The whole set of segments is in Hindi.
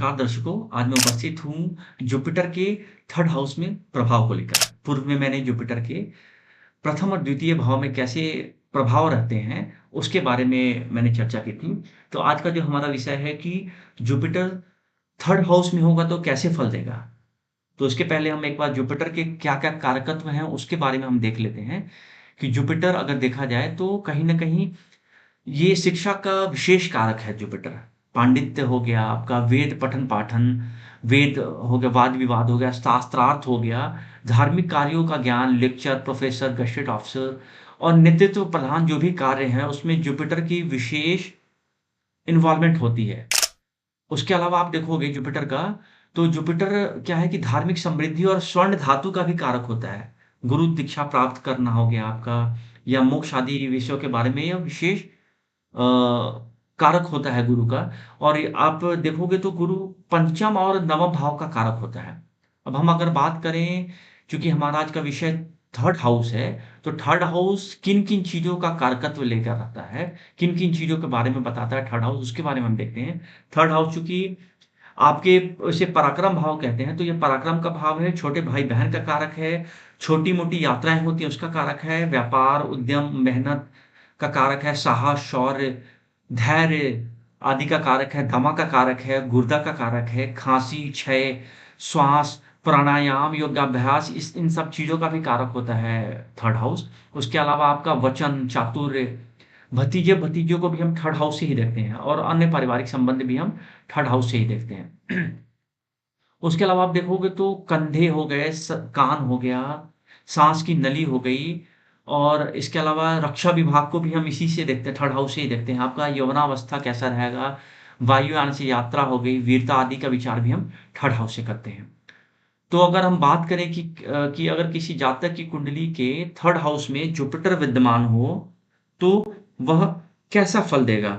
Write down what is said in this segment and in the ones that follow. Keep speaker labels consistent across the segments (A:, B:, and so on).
A: नमस्कार दर्शकों, आज मैं उपस्थित हूँ जुपिटर के थर्ड हाउस में प्रभाव को लेकर। पूर्व में मैंने जुपिटर के प्रथम और द्वितीय भाव में कैसे प्रभाव रहते हैं, उसके बारे में मैंने चर्चा की थी। तो आज का जो हमारा विषय है कि जुपिटर थर्ड हाउस में होगा तो कैसे फल देगा। तो उसके पहले हम एक बार जुपिटर के क्या-क्या कारकत्व हैं, उसके बारे में हम देख लेते हैं कि जुपिटर अगर देखा जाए तो कहीं न कहीं ये शिक्षा का विशेष कारक है जुपिटर। पांडित्य हो गया, आपका वेद पठन-पाठन, वेद हो गया, वाद-विवाद हो गया, शास्त्रार्थ हो गया, धार्मिक कार्यों का ज्ञान, लेक्चर, प्रोफ़ेसर, गेस्टेड ऑफ़िसर और नेतृत्व प्रधान जो भी कार्य हैं, उसमें जुपिटर की विशेष इन्वॉल्वमेंट होती है। उसके अलावा आप देखोगे जुपिटर का, तो जुपिटर क्या है कि धार्मिक समृद्धि और स्वर्ण धातु का भी कारक होता है। गुरु दीक्षा प्राप्त करना हो गया आपका या मोक्ष आदि विषयों के बारे में यह विशेष कारक होता है गुरु का। और ये आप देखोगे तो गुरु पंचम और नवम भाव का कारक होता है। अब हम अगर बात करें, चूँकि हमारा आज का विषय थर्ड हाउस है, तो थर्ड हाउस किन-किन चीज़ों का कारकत्व लेकर आता है, किन-किन चीज़ों के बारे में बताता है थर्ड हाउस, उसके बारे में हम देखते हैं। थर्ड हाउस चूँकि आपके इसे पराक्रम भाव कहते हैं, तो ये पराक्रम का भाव है, छोटे भाई-बहन का कारक है, छोटी-मोटी यात्राएँ होती हैं उसका कारक है, व्यापार, उद्यम, मेहनत का कारक है, साहस, शौर्य, धैर्य आदि का कारक है, दमा का कारक है, गुर्दा का कारक है, खाँसी, क्षय, श्वास, प्राणायाम, योगाभ्यास इस इन सब चीज़ों का भी कारक होता है थर्ड हाउस। उसके अलावा आपका वचन, चातुर्य, भतीजे-भतीजों को भी हम थर्ड हाउस से ही देखते हैं और अन्य पारिवारिक संबंध भी हम थर्ड हाउस से ही देखते हैं। उसके अलावा आप देखोगे तो कंधे हो गए, कान हो गया, साँस की नली हो गई और इसके अलावा रक्षा विभाग को भी हम इसी से देखते हैं, थर्ड हाउस से ही देखते हैं। आपका यौवनावस्था कैसा रहेगा, वायुयान से यात्रा हो गई, वीरता आदि का विचार भी हम थर्ड हाउस से करते हैं। तो अगर हम बात करें कि अगर किसी जातक की कुंडली के थर्ड हाउस में जुपिटर विद्यमान हो, तो वह कैसा फल देगा?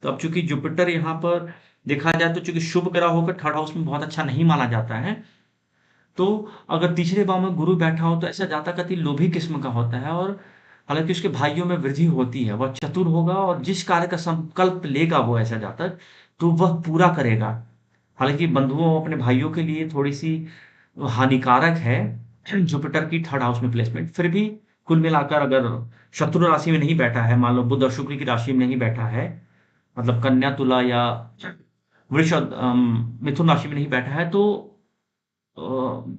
A: तो अब चूँकि जुपिटर यहाँ पर देखा जाए तो चूँकि शुभ ग्रह होकर थर्ड हाउस में बहुत अच्छा नहीं माना जाता है। तो अगर तीसरे भाव में गुरु बैठा हो तो ऐसा जातक अति लोभी किस्म का होता है और हालाँकि उसके भाइयों में वृद्धि होती है। वह चतुर होगा और जिस कार्य का संकल्प लेगा वो ऐसा जातक, तो वह पूरा करेगा। हालाँकि बंधुओं अपने भाइयों के लिए थोड़ी-सी हानिकारक है जुपिटर की थर्ड हाउस में प्लेसमेंट। फिर भी कुल मिलाकर अगर शत्रु राशि में नहीं बैठा है, मान लो बुध और शुक्र की राशि में नहीं बैठा है, मतलब कन्या, तुला या मिथुन राशि में नहीं बैठा है, तो अ,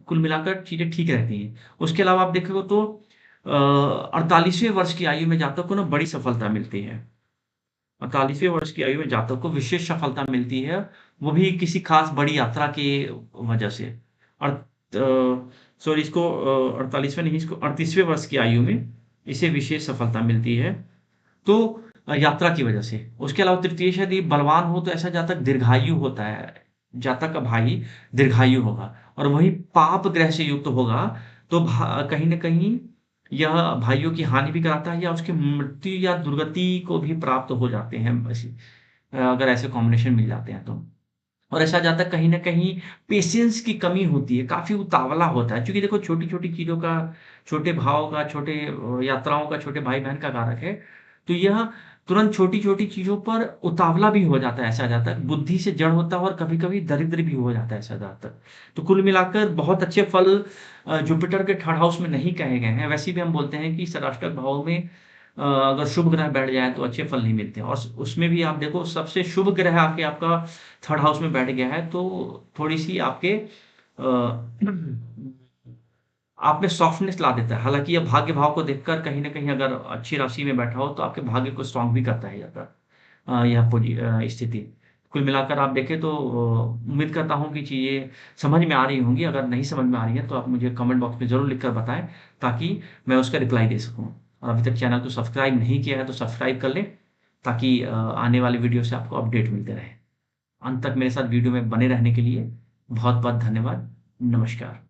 A: कुल मिलाकर चीज़ें ठीक रहती हैं। उसके अलावा आप देखोगे तो 48वें वर्ष की आयु में जातक को ना बड़ी सफलता मिलती है। 48वें वर्ष की आयु में जातक को विशेष सफलता मिलती है, वो भी किसी खास बड़ी यात्रा की वजह से। और सॉरी, इसको 48वें नहीं, इसको 38वें वर्ष की आयु में इसे विशेष सफलता मिलती है। तो यात्रा की वजह से। उसके अलावा तृतीय यदि बलवान हो तो ऐसा जातक दीर्घायु होता है। जातक का भाई दीर्घायु होगा और वही पाप ग्रह से युक्त होगा तो कहीं न कहीं यह भाइयों की हानि भी कराता है या उसकी मृत्यु या दुर्गति को भी प्राप्त हो जाते हैं अगर ऐसे कॉम्बिनेशन मिल जाते हैं तो। और ऐसा जातक कहीं न कहीं पेशेंस की कमी होती है, काफ़ी उतावला होता है। क्योंकि देखो छोटी-छोटी चीज़ों का, छोटे भाव का, छोटे यात्राओं का, छोटे भाई-बहन का कारक है। तो यह तुरंत छोटी-छोटी चीज़ों पर उतावला भी हो जाता है ऐसा जातक, बुद्धि से जड़ होता है और कभी-कभी दरिद्र भी हो जाता है ऐसा जातक। तो कुल मिलाकर बहुत अच्छे फल जुपिटर के थर्ड हाउस में नहीं कहे गए हैं। वैसे भी हम बोलते हैं कि षष्टक भाव में अगर शुभ ग्रह बैठ जाए तो अच्छे फल नहीं मिलते हैं और उसमें भी आप देखो सबसे शुभ ग्रह आके आपका थर्ड हाउस में बैठ गया है तो थोड़ी-सी आपके आप में सॉफ्टनेस ला देता है। हालाँकि ये भाग्य भाव को देखकर कहीं न कहीं अगर अच्छी राशि में बैठा हो तो आपके भाग्य को स्ट्रॉन्ग भी करता है ज़्यादा यह स्थिति। कुल मिलाकर आप देखें तो उम्मीद करता हूँ कि चीज़ें समझ में आ रही होंगी। अगर नहीं समझ में आ रही हैं तो आप मुझे कमेंट बॉक्स में ज़रूर लिख कर बताएँ ताकि मैं उसका रिप्लाई दे सकूँ। और अभी तक चैनल को सब्सक्राइब नहीं किया है तो सब्सक्राइब कर लें ताकि आने वाली वीडियो से आपको अपडेट मिलते रहें। अंत तक मेरे साथ वीडियो में बने रहने के लिए बहुत-बहुत धन्यवाद। नमस्कार।